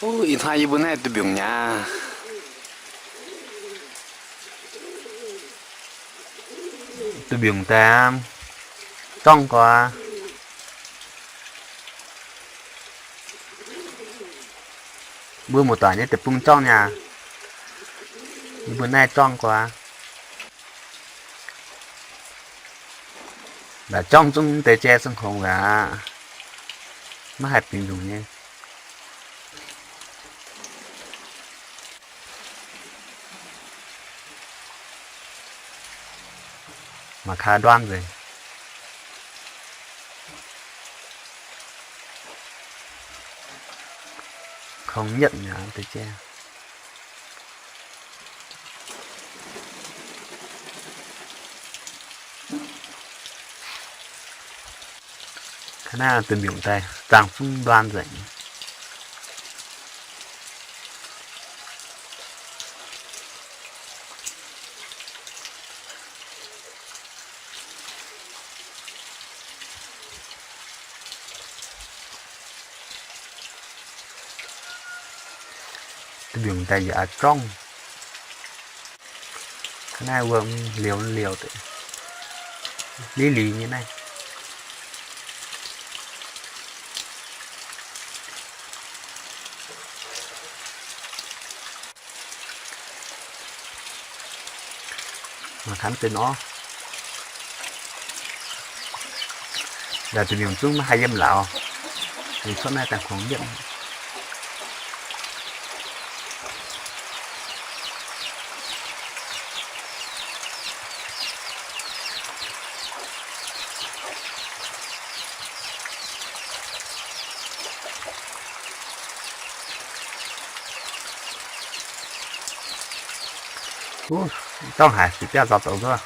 in hai bữa nay tôi biểu nhà tôi biểu ta trong quá bữa một tỏi nhé tập trung trong nhà bữa nay trong quá là trong chúng tế che sân khấu cả nó hẹp tình dùng nhé mà khá đoan rồi không nhận nhà tế che khá là từ biểu tay tàng phung đoan rồi từ biểu tay giả trong cái này vừa liều liều tự lý lý như này mà khám từ nó là từ miền trung hay dâm lão thì số này tàng khoảng dâm trong hải chỉ ra dọc tàu thôi